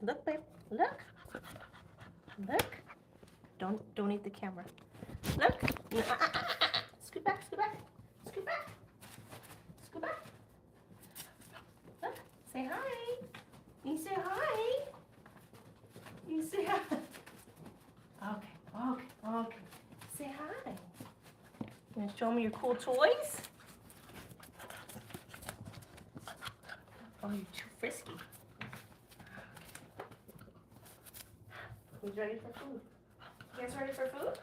Look, babe. Look. Look. Don't eat the camera. Look. Scoot back, scoot back. Scoot back. Scoot back. Look. Say hi. You say hi. You say hi. Okay. Say hi. You gonna show me your cool toys? Oh, you're too frisky. Who's ready for food? You guys ready for food?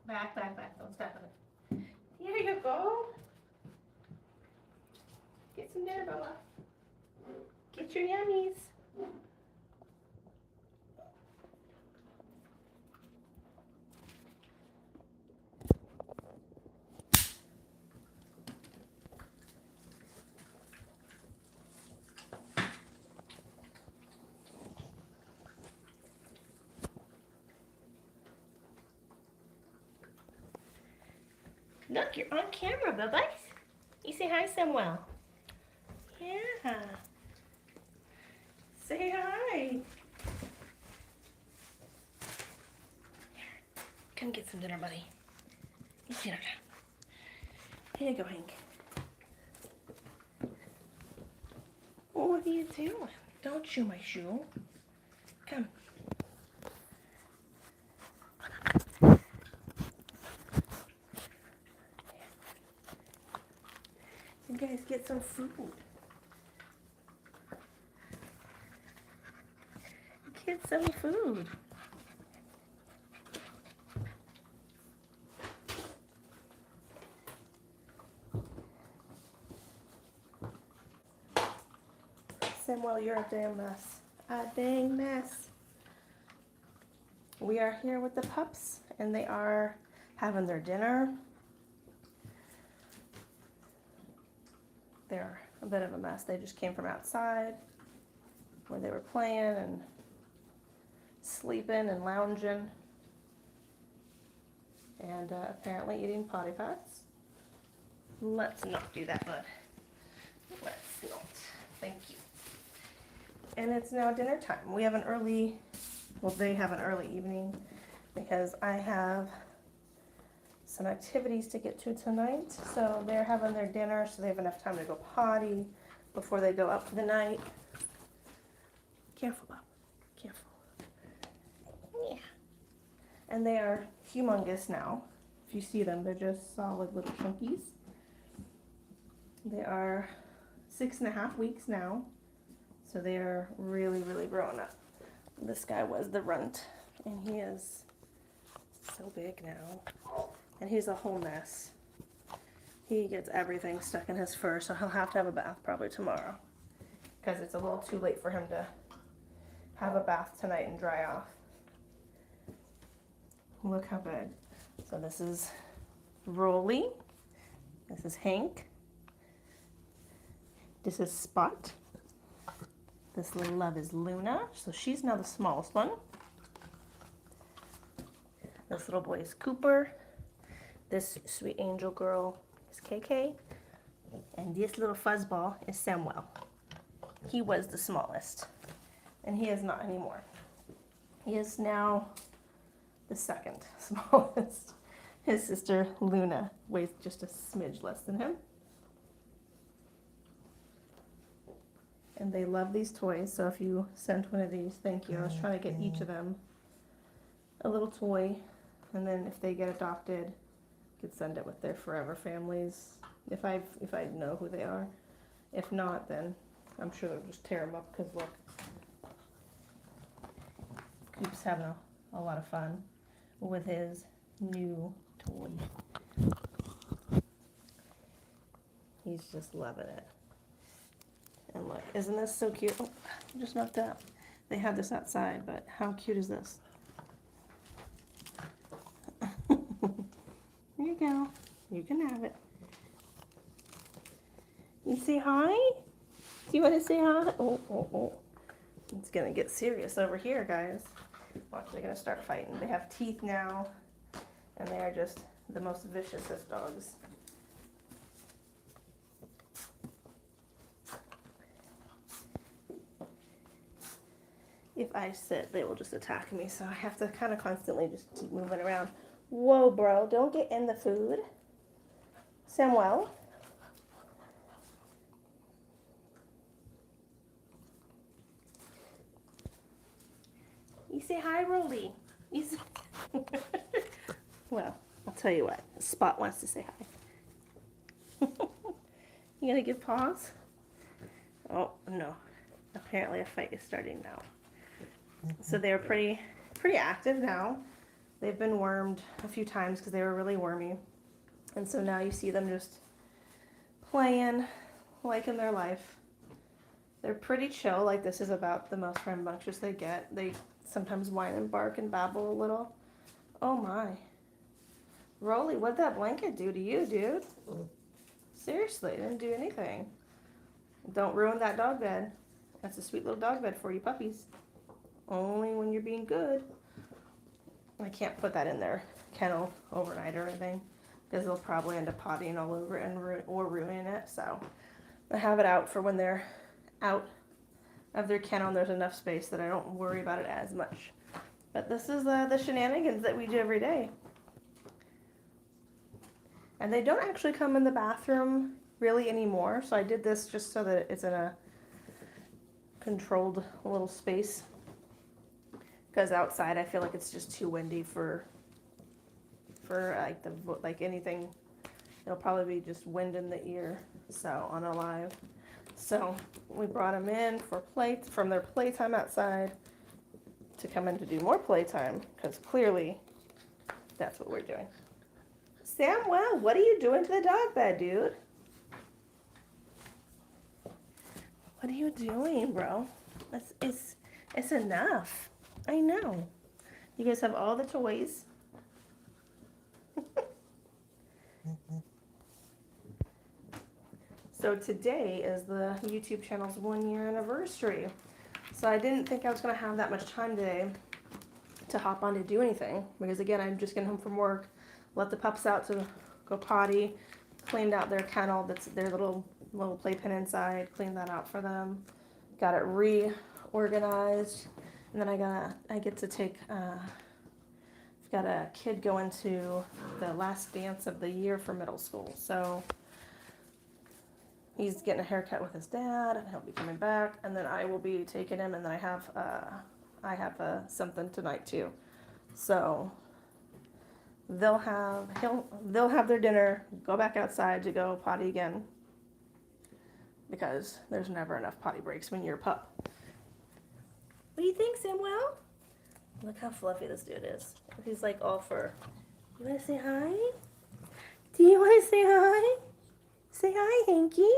Back. Don't step on it. Here you go. Get some dinner, Bella. Get your yummies. Look, you're on camera, Bubba. You say hi, Samuel. Yeah. Say hi. Come get some dinner, buddy. Eat dinner. Here you go, Hank. What are you doing? Don't chew my shoe. Come. You guys get some food. Get some food. Samuel, you're a damn mess. A dang mess. We are here with the pups, and they are having their dinner. They're a bit of a mess. They just came from outside where they were playing and sleeping and lounging and apparently eating potty pats. Let's not do that, bud. Let's not. Thank you. And it's now dinner time. We have an early, well, they have an early evening because I have some activities to get to tonight. So they're having their dinner so they have enough time to go potty before they go out for the night. Careful, Bob. Careful. Yeah. And they are humongous now. If you see them, they're just solid little chunkies. They are 6.5 weeks now. So they are really, really growing up. This guy was the runt, and he is so big now. And he's a whole mess. He gets everything stuck in his fur, so he'll have to have a bath probably tomorrow. Because it's a little too late for him to have a bath tonight and dry off. Look how big. So this is Rolly. This is Hank. This is Spot. This little love is Luna. So she's now the smallest one. This little boy is Cooper. This sweet angel girl is KK. And this little fuzzball is Samuel. He was the smallest. And he is not anymore. He is now the second smallest. His sister Luna weighs just a smidge less than him. And they love these toys, so if you sent one of these, thank you. I was trying to get each of them a little toy, and then if they get adopted, I could send it with their forever families, if I know who they are. If not, then I'm sure they'll just tear them up, because look, Coop's having a lot of fun with his new toy. He's just loving it. And look, isn't this so cute? Oh, I just knocked that. They have this outside, but how cute is this? There you go. You can have it. You say hi? Do you want to say hi? Oh. It's going to get serious over here, guys. Watch, they're going to start fighting. They have teeth now, and they are just the most viciousest dogs. If I sit, they will just attack me, so I have to kind of constantly just keep moving around. Whoa, bro, don't get in the food. Samuel. You say hi, Rolly. You say... Well, I'll tell you what. Spot wants to say hi. You gonna give paws? Oh, no. Apparently a fight is starting now. So they're pretty active now. They've been wormed a few times because they were really wormy. And so now you see them just playing, liking their life. They're pretty chill. Like, this is about the most rambunctious they get. They sometimes whine and bark and babble a little. Oh my. Rolly, what'd that blanket do to you, dude? Seriously, it didn't do anything. Don't ruin that dog bed. That's a sweet little dog bed for you puppies. Only when you're being good. I can't put that in their kennel overnight or anything, because they'll probably end up pottying all over it or ruining it. So I have it out for when they're out of their kennel and there's enough space that I don't worry about it as much. But this is the shenanigans that we do every day. And they don't actually come in the bathroom really anymore. So I did this just so that it's in a controlled little space. Because outside I feel like it's just too windy for like anything. It'll probably be just wind in the ear. So on a live. So we brought them in from their playtime outside to come in to do more playtime, because clearly that's what we're doing. Samuel, what are you doing to the dog bed, dude? What are you doing, bro? It's enough. I know. You guys have all the toys. So today is the YouTube channel's 1-year anniversary. So I didn't think I was going to have that much time today to hop on to do anything. Because again, I'm just getting home from work, let the pups out to go potty, cleaned out their kennel, that's their little playpen inside, cleaned that out for them, got it reorganized, and then I get to take, I've got a kid going to the last dance of the year for middle school. So he's getting a haircut with his dad, and he'll be coming back, and then I will be taking him, and then I have something tonight too. So they'll have their dinner, go back outside to go potty again, because there's never enough potty breaks when you're a pup. What do you think, Samuel? Look how fluffy this dude is. He's like all fur. You want to say hi? Do you want to say hi? Say hi, Hanky.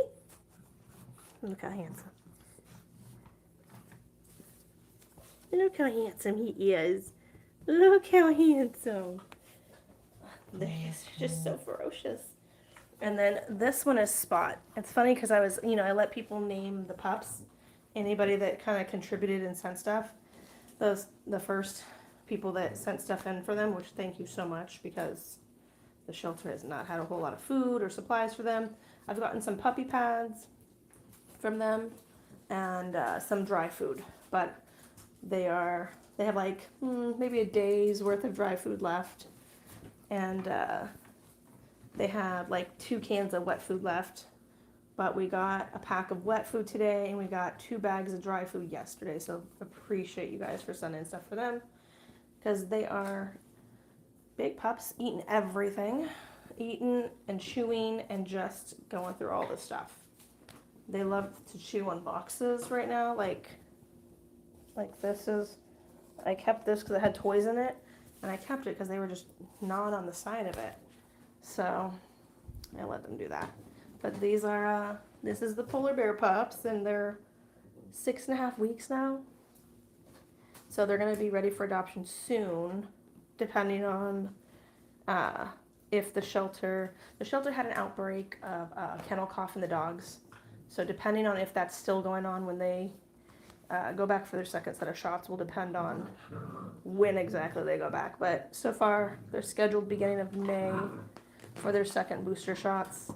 Look how handsome. Look how handsome he is. Look how handsome. He's just so ferocious. And then this one is Spot. It's funny because I let people name the pups. Anybody that kind of contributed and sent stuff. The first people that sent stuff in for them, which thank you so much, because the shelter has not had a whole lot of food or supplies for them. I've gotten some puppy pads from them and some dry food, but they have like maybe a day's worth of dry food left, and they have like 2 cans of wet food left. But we got a pack of wet food today, and we got 2 bags of dry food yesterday. So appreciate you guys for sending stuff for them, because they are big pups, eating everything, eating and chewing and just going through all this stuff. They love to chew on boxes right now, like this is. I kept this because it had toys in it, and I kept it because they were just gnawing on the side of it. So I let them do that. But these are, this is the polar bear pups, and they're 6.5 weeks now. So they're going to be ready for adoption soon, depending on if the shelter had an outbreak of kennel cough in the dogs. So depending on if that's still going on when they go back for their second set of shots will depend on when exactly they go back. But so far, they're scheduled beginning of May for their second booster shots.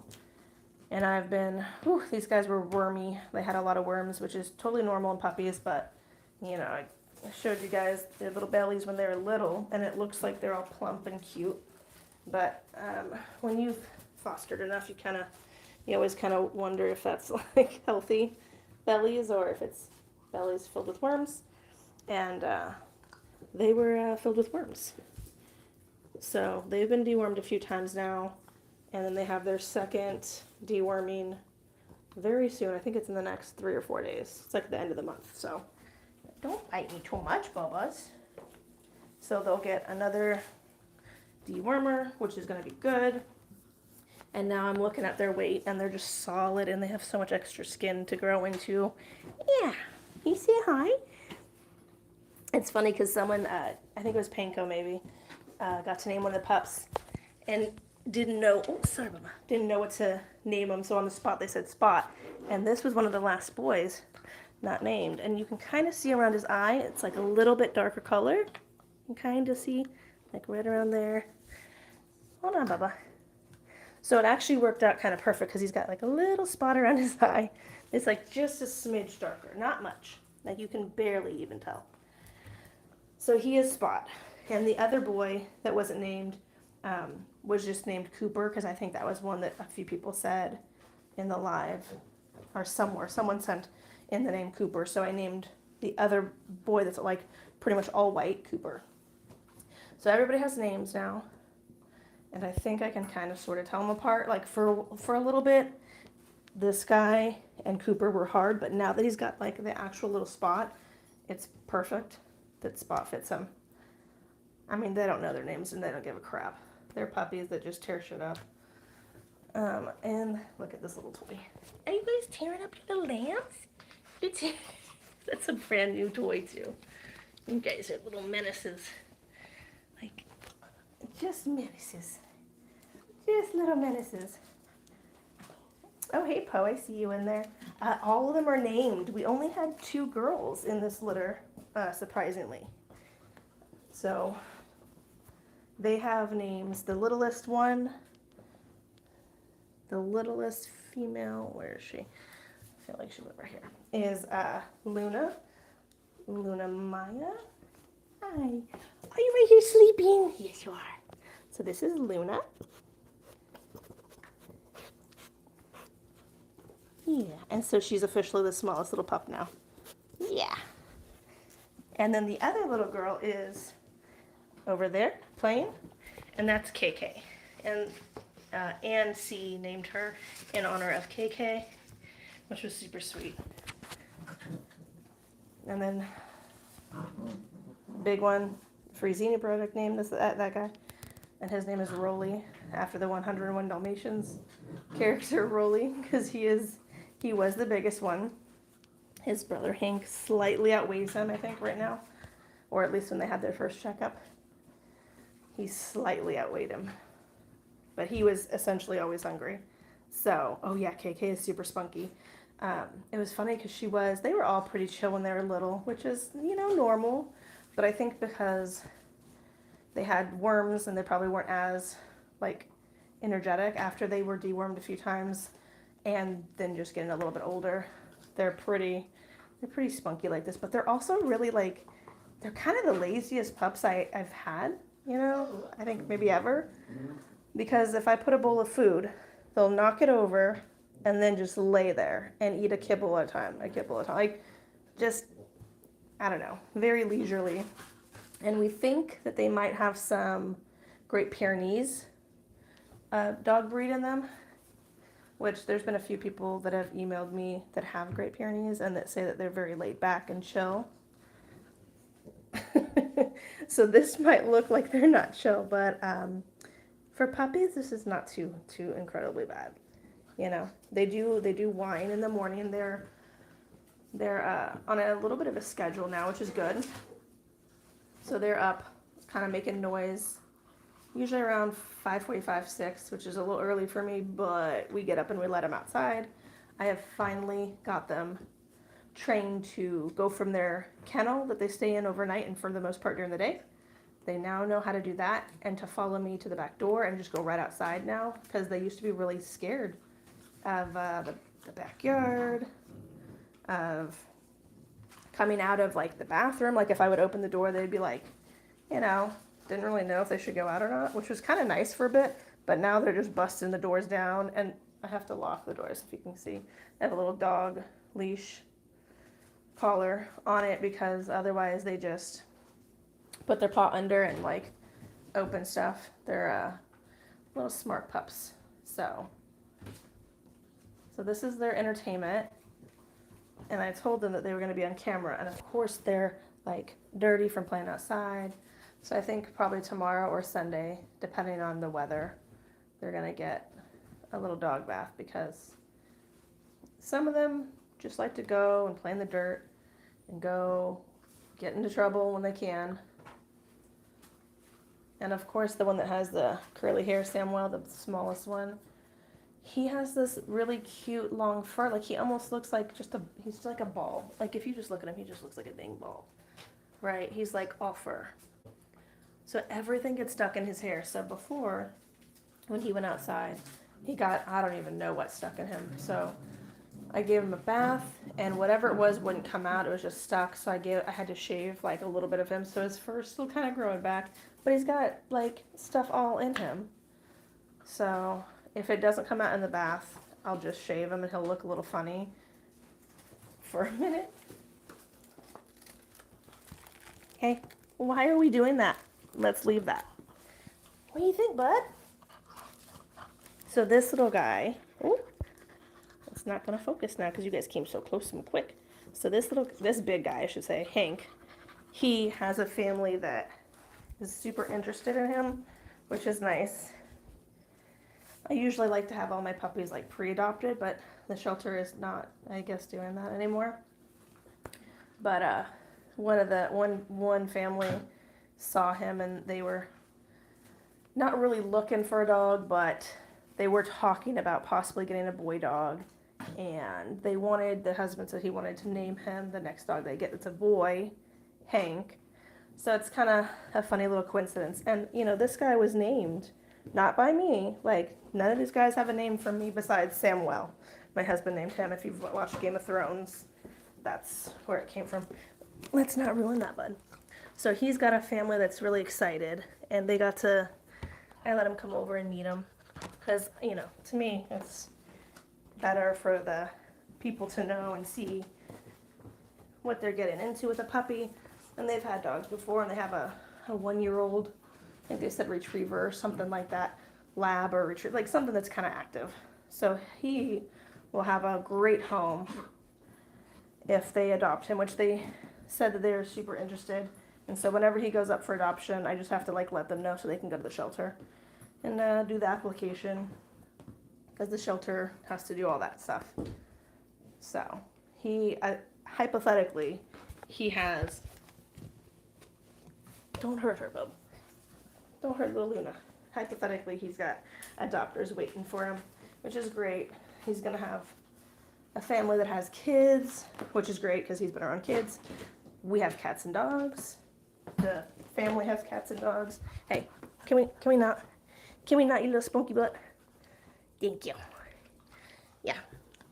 And I've been, these guys were wormy. They had a lot of worms, which is totally normal in puppies, but, I showed you guys their little bellies when they were little, and it looks like they're all plump and cute. But when you've fostered enough, you always kind of wonder if that's like healthy bellies or if it's bellies filled with worms. And they were filled with worms. So they've been dewormed a few times now, and then they have their second deworming very soon. I think it's in the next 3 or 4 days. It's like the end of the month. So don't bite me too much, Bubba's. So they'll get another dewormer, which is going to be good. And now I'm looking at their weight, and they're just solid, and they have so much extra skin to grow into. Yeah, you say hi. It's funny because someone, I think it was Panko maybe, got to name one of the pups, and didn't know. Oh, sorry, Mama. Didn't know what to name them, so on the spot they said Spot, and this was one of the last boys, not named, and you can kind of see around his eye. It's like a little bit darker color. You can kind of see, like right around there. Hold on, Bubba. So it actually worked out kind of perfect because he's got like a little spot around his eye. It's like just a smidge darker, not much. Like you can barely even tell. So he is Spot. And the other boy that wasn't named was just named Cooper because I think that was one that a few people said in the live or somewhere. Someone sent in the name Cooper. So I named the other boy that's like pretty much all white Cooper. So everybody has names now. And I think I can kind of sort of tell them apart. Like for a little bit, this guy and Cooper were hard, but now that he's got like the actual little spot, it's perfect that Spot fits him. I mean, they don't know their names and they don't give a crap. They're puppies that just tear shit up. And look at this little toy. Are you guys tearing up your little lambs? That's a brand new toy too. You guys are little menaces. Like, just menaces. Just little menaces. Oh, hey, Poe, I see you in there. All of them are named. We only had 2 girls in this litter, surprisingly. So, they have names. The littlest one, the littlest female, where is she? I feel like she's over here, is Luna. Luna Maya. Hi. Are you right here sleeping? Yes, you are. So this is Luna. Yeah, and so she's officially the smallest little pup now. Yeah. And then the other little girl is over there playing, and that's KK. And Ann C. named her in honor of KK, which was super sweet. And then big one, Frezina product named that guy, and his name is Rolly, after the 101 Dalmatians character Rolly, because he was the biggest one. His brother Hank slightly outweighs him, I think, right now, or at least when they had their first checkup. He slightly outweighed him, but he was essentially always hungry. So, oh yeah, KK is super spunky. It was funny because they were all pretty chill when they were little, which is, normal. But I think because they had worms and they probably weren't as, energetic after they were dewormed a few times and then just getting a little bit older, they're pretty spunky like this. But they're also really, they're kind of the laziest pups I've had, I think maybe ever. Because if I put a bowl of food, they'll knock it over and then just lay there and eat a kibble at a time. I don't know, very leisurely. And we think that they might have some Great Pyrenees dog breed in them, which there's been a few people that have emailed me that have Great Pyrenees and that say that they're very laid back and chill. So this might look like they're not chill, but for puppies, this is not too incredibly bad. They do whine in the morning. They're on a little bit of a schedule now, which is good. So they're up, kind of making noise, usually around 5:45, 6, which is a little early for me, but we get up and we let them outside. I have finally got them trained to go from their kennel that they stay in overnight and for the most part during the day. They now know how to do that and to follow me to the back door and just go right outside now, because they used to be really scared of the backyard, of coming out of like the bathroom. Like if I would open the door, they'd be like, you know, didn't really know if they should go out or not, which was kind of nice for a bit. But now they're just busting the doors down, and I have to lock the doors if you can see. I have a little dog leash collar on it because otherwise they just put their paw under and like open stuff. They're little smart pups. So this is their entertainment, and I told them that they were going to be on camera, and of course they're like dirty from playing outside. So I think probably tomorrow or Sunday, depending on the weather, they're going to get a little dog bath, because some of them just like to go and play in the dirt and go get into trouble when they can. And of course the one that has the curly hair, Samuel, the smallest one, he has this really cute long fur. Like he almost looks like he's like a ball. Like if you just look at him, he just looks like a dang ball, right? He's like all fur. So everything gets stuck in his hair. So before, when he went outside, he got, I don't even know what stuck in him. So I gave him a bath, and whatever it was wouldn't come out. It was just stuck. So I had to shave like a little bit of him. So his fur's still kind of growing back, but he's got like stuff all in him. So if it doesn't come out in the bath, I'll just shave him and he'll look a little funny for a minute. Okay, why are we doing that? Let's leave that. What do you think, bud? So this little guy, oh, it's not gonna focus now because you guys came so close and quick. So this big guy, I should say, Hank, he has a family that is super interested in him, which is nice. I usually like to have all my puppies like pre-adopted, but the shelter is not, I guess, doing that anymore. But one family saw him, and they were not really looking for a dog, but they were talking about possibly getting a boy dog, and the husband said he wanted to name him the next dog they get. It's a boy, Hank. So it's kind of a funny little coincidence. And, you know, this guy was named not by me. Like, none of these guys have a name from me besides Samuel. My husband named him. If you've watched Game of Thrones, that's where it came from. Let's not ruin that, bud. So he's got a family that's really excited, and I let him come over and meet him, because, you know, to me, it's better for the people to know and see what they're getting into with a puppy. And they've had dogs before, and they have a 1-year-old, I think they said retriever or something like that, lab or retriever, like something that's kind of active. So he will have a great home if they adopt him, which they said that they're super interested. And so whenever he goes up for adoption, I just have to like let them know so they can go to the shelter and do the application, because the shelter has to do all that stuff. So hypothetically, he has, don't hurt her, bub. Don't hurt little Luna. Hypothetically, he's got adopters waiting for him, which is great. He's going to have a family that has kids, which is great because he's been around kids. We have cats and dogs. The family has cats and dogs. Hey, can we not, you little spunky butt? Thank you. Yeah,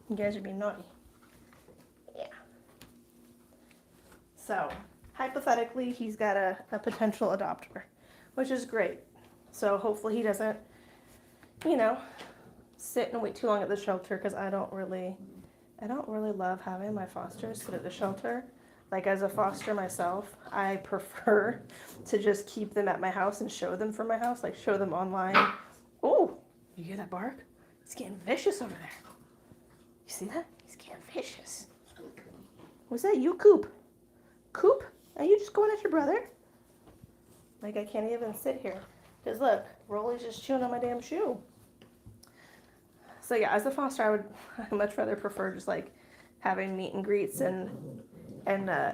you guys are being naughty. Yeah. So, hypothetically, he's got a potential adopter, which is great. So hopefully he doesn't, you know, sit and wait too long at the shelter, because I don't really love having my fosters sit at the shelter. Like, as a foster myself, I prefer to just keep them at my house and show them from my house, like show them online. Oh, you hear that bark? He's getting vicious over there. You see that? He's getting vicious. Was that you, Coop? Coop? Are you just going at your brother? Like, I can't even sit here. Because look, Rolly's just chewing on my damn shoe. So yeah, as a foster, I'd much rather prefer just like having meet and greets and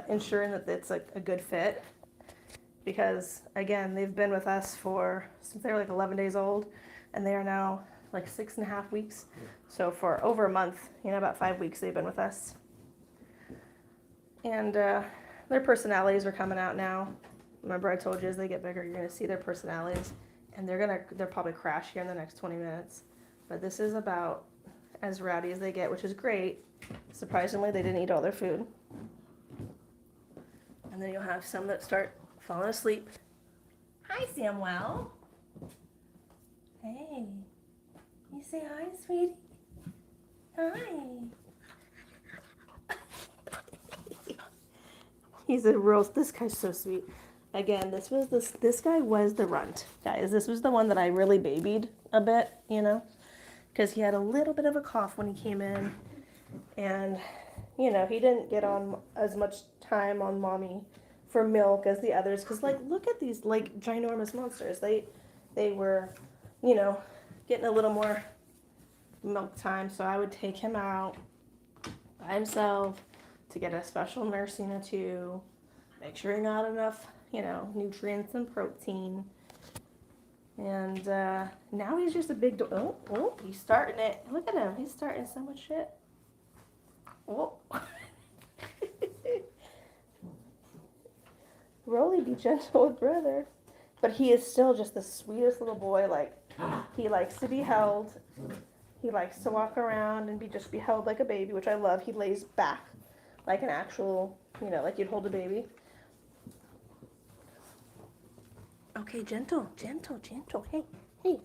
ensuring that it's like a good fit. Because again, they've been with us since they were like 11 days old, and they are now like 6.5 weeks. So for over a month, you know, about 5 weeks they've been with us. And their personalities are coming out now. Remember I told you, as they get bigger, you're going to see their personalities, and they'll probably crash here in the next 20 minutes. But this is about as rowdy as they get, which is great. Surprisingly, they didn't eat all their food. And then you'll have some that start falling asleep. Hi, Samuel. Hey. You say hi, sweetie? Hi. He's a roast. This guy's so sweet. Again, this guy was the runt, guys. This was the one that I really babied a bit, you know, because he had a little bit of a cough when he came in, and you know, he didn't get on as much time on mommy for milk as the others, because like, look at these like ginormous monsters. They were, you know, getting a little more milk time, so I would take him out by himself to get a special nursing or two, make sure he got enough, you know, nutrients and protein. And now he's just a big he's starting it. Look at him, he's starting so much shit. Oh. Rolly, be gentle with brother. But he is still just the sweetest little boy. Like, he likes to be held. He likes to walk around and just be held like a baby, which I love. He lays back like an actual, you know, like you'd hold a baby. Okay, gentle, gentle, gentle. Hey, hey,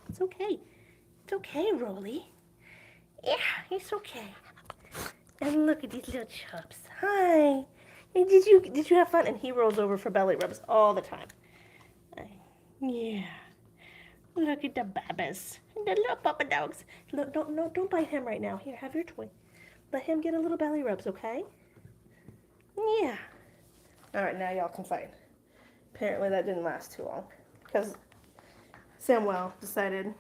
it's okay. It's okay, Rolly. Yeah, it's okay. And look at these little chops. Hi. Hey, did you have fun? And he rolls over for belly rubs all the time. Yeah. Look at the babas. The little papa dogs. Look, don't bite him right now. Here, have your toy. Let him get a little belly rubs, okay? Yeah. All right, now y'all can fight. Apparently that didn't last too long, because Samuel decided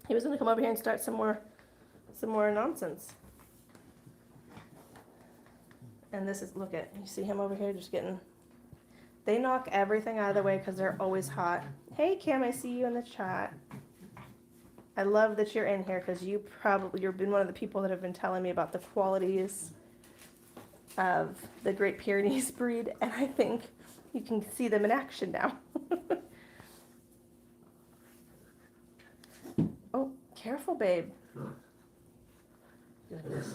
he was going to come over here and start some more nonsense. And this is, look at, you see him over here just getting, they knock everything out of the way because they're always hot. Hey Cam, I see you in the chat. I love that you're in here because you've been one of the people that have been telling me about the qualities of the Great Pyrenees breed, and I think you can see them in action now. Oh, careful, babe. Goodness.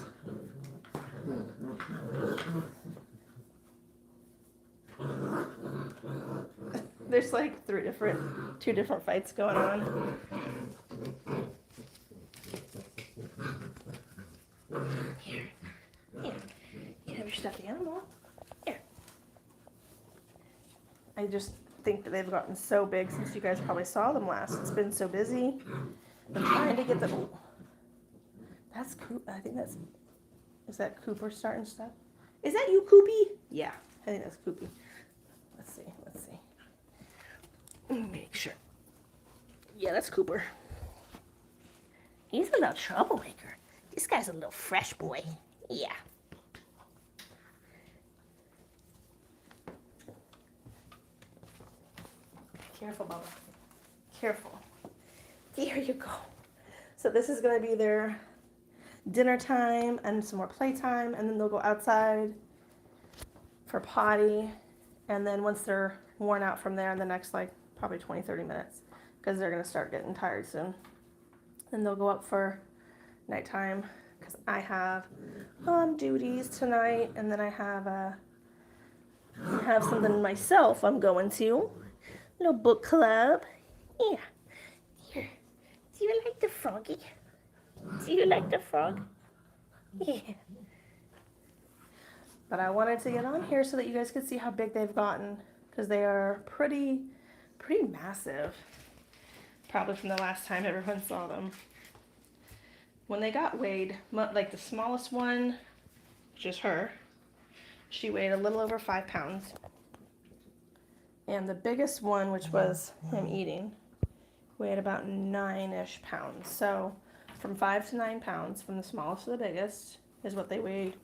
There's like two different fights going on. Here. You have your stuffed animal. Here. I just think that they've gotten so big since you guys probably saw them last. It's been so busy. I'm trying to get them. Oh, that's Coop. I think that's. Is that Cooper starting stuff? Is that you, Coopy? Yeah, I think that's Coopy. Let's see. Let me make sure. Yeah, that's Cooper. He's a little troublemaker. This guy's a little fresh boy. Yeah. Careful, Bubba. Careful. There you go. So this is going to be their dinner time and some more playtime, and then they'll go outside for potty, and then once they're worn out from there in the next like probably 20-30 minutes, because they're going to start getting tired soon, then they'll go up for nighttime, because I have duties tonight, and then I have something myself I'm going to. Little book club. Yeah. Here. Do you like the froggy? Do you like the frog? Yeah. But I wanted to get on here so that you guys could see how big they've gotten, because they are pretty massive. Probably from the last time everyone saw them. When they got weighed, like the smallest one, which is her, she weighed a little over 5 pounds. And the biggest one, which was him eating, weighed about 9-ish pounds. So from 5 to 9 pounds, from the smallest to the biggest, is what they weighed,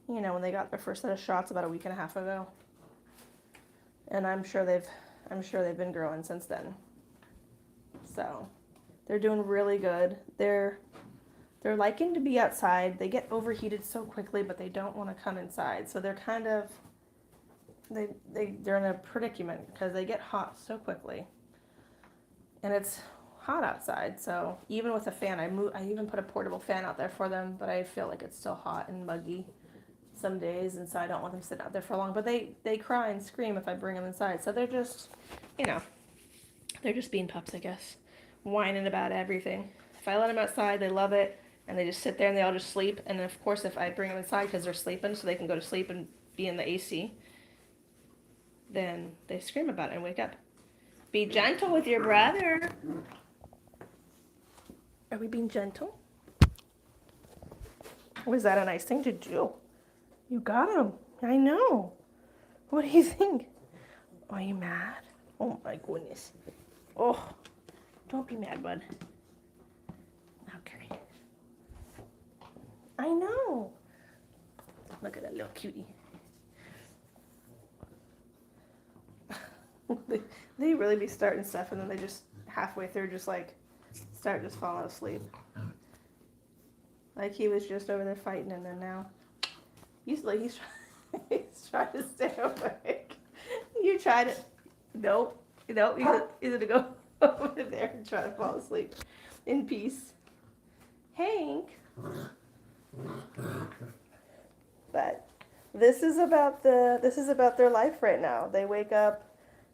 you know, when they got their first set of shots about a week and a half ago. And I'm sure they've been growing since then. So they're doing really good. They're liking to be outside. They get overheated so quickly, but they don't want to come inside. So they're kind of they're in a predicament because they get hot so quickly, and it's hot outside. So even with a fan, I even put a portable fan out there for them, but I feel like it's still hot and muggy. some days, and so I don't want them sitting out there for long. But they cry and scream if I bring them inside, so they're just, you know, they're just being pups, I guess, whining about everything. If I let them outside, they love it, and they just sit there and they all just sleep. And then of course, if I bring them inside because they're sleeping, so they can go to sleep and be in the AC, then they scream about it and wake up. Be gentle with your brother. Are we being gentle? Was that a nice thing to do? You got him. I know. What do you think? Are you mad? Oh my goodness. Oh, don't be mad, bud. Okay. I know. Look at that little cutie. They really be starting stuff and then they just halfway through just like start just falling asleep. Like he was just over there fighting and then now he's trying to stay awake. You tried it. Nope. He's gonna go over there and try to fall asleep in peace. Hank. But this is about their life right now. They wake up,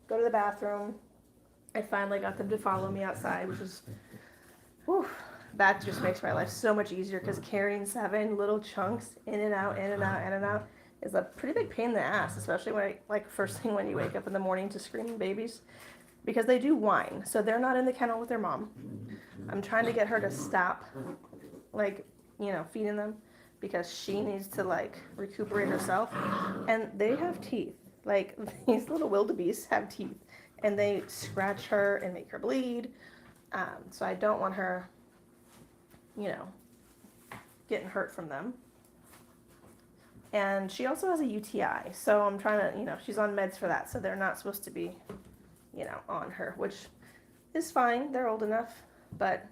go to the bathroom. I finally got them to follow me outside, which is, whew, that just makes my life so much easier because carrying 7 little chunks in and out, in and out, in and out is a pretty big pain in the ass, especially when first thing when you wake up in the morning to screaming babies, because they do whine. So they're not in the kennel with their mom. I'm trying to get her to stop, feeding them because she needs to recuperate herself. And they have teeth. These little wildebeests have teeth, and they scratch her and make her bleed. So I don't want her, getting hurt from them. And she also has a UTI, so I'm trying to, she's on meds for that, so they're not supposed to be, on her, which is fine. They're old enough, but,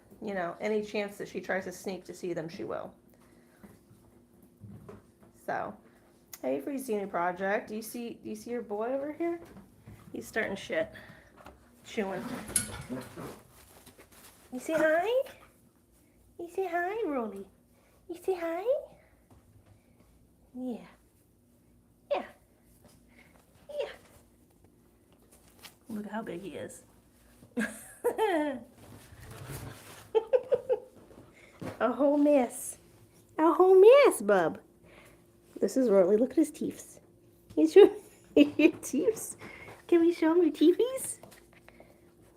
any chance that she tries to sneak to see them, she will. So, hey, Freezini Project, do you see your boy over here? He's starting shit, chewing. You say hi? You say hi, Rolly? You say hi? Yeah. Yeah. Yeah. Look how big he is. A whole mess. A whole mess, bub. This is Rolly. Look at his teeth. You show your teeth? Can we show him your teethies?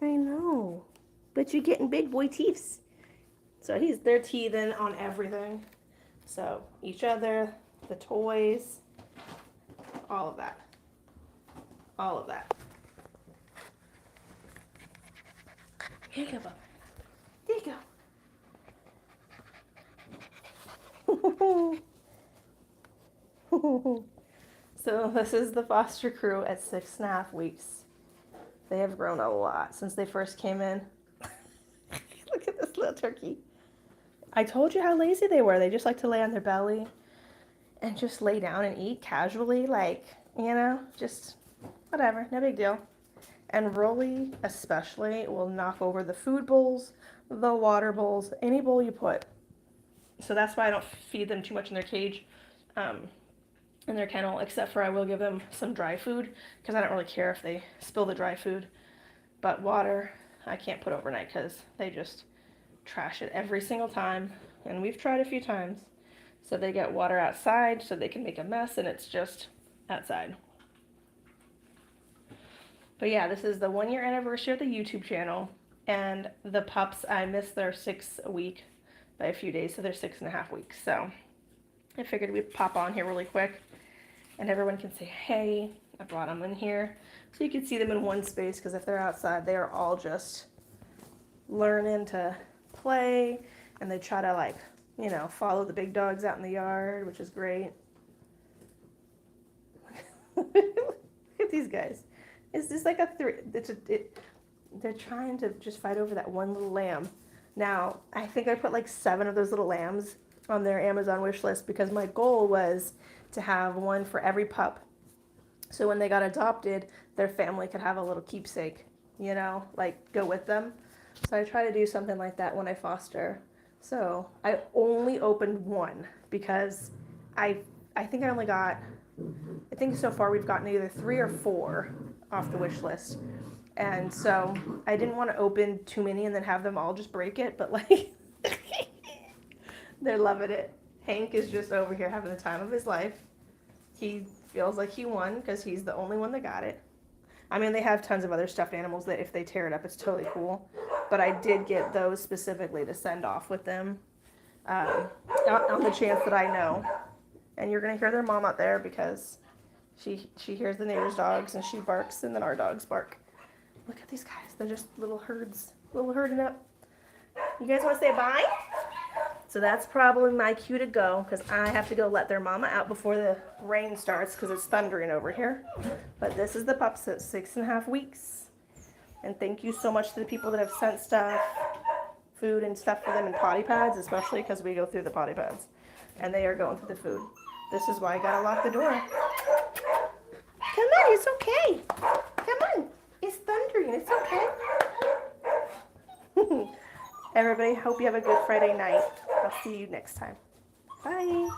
I know. But you're getting big boy teeths. So they're teething on everything. So each other, the toys, all of that. All of that. Here you go, Bubba. There you go. So this is the foster crew at 6.5 weeks. They have grown a lot since they first came in. Look at this little turkey. I told you how lazy they were. They just like to lay on their belly and just lay down and eat casually, just whatever, no big deal. And Rolly especially will knock over the food bowls, the water bowls, any bowl you put. So that's why I don't feed them too much in their cage, in their kennel, except for I will give them some dry food because I don't really care if they spill the dry food. But water, I can't put overnight because they just trash it every single time. And we've tried a few times. So they get water outside so they can make a mess and it's just outside. But yeah, this is the 1-year anniversary of the YouTube channel. And the pups, I missed their 6th week by a few days, so they're 6.5 weeks. So I figured we'd pop on here really quick and everyone can say, hey, I brought them in here. So you can see them in one space because if they're outside, they are all just learning to play. And they try to follow the big dogs out in the yard, which is great. Look at these guys. It's just like they're trying to just fight over that one little lamb. Now, I think I put 7 of those little lambs on their Amazon wish list because my goal was to have one for every pup. So when they got adopted, their family could have a little keepsake, go with them. So I try to do something like that when I foster. So I only opened one because I I think I only got, I think so far we've gotten either 3 or 4 off the wish list. And so I didn't want to open too many and then have them all just break it, but like, they're loving it. Hank is just over here having the time of his life. He feels like he won because he's the only one that got it. I mean, they have tons of other stuffed animals that if they tear it up, it's totally cool. But I did get those specifically to send off with them on the chance that I know. And you're going to hear their mom out there because she hears the neighbor's dogs and she barks and then our dogs bark. Look at these guys. They're just little herds, little herding up. You guys want to say bye? So that's probably my cue to go because I have to go let their mama out before the rain starts because it's thundering over here. But this is the pups at 6.5 weeks. And thank you so much to the people that have sent stuff, food and stuff for them in potty pads, especially because we go through the potty pads. And they are going through the food. This is why I gotta lock the door. Come on, it's okay. Come on, it's thundering, it's okay. Everybody, hope you have a good Friday night. I'll see you next time. Bye.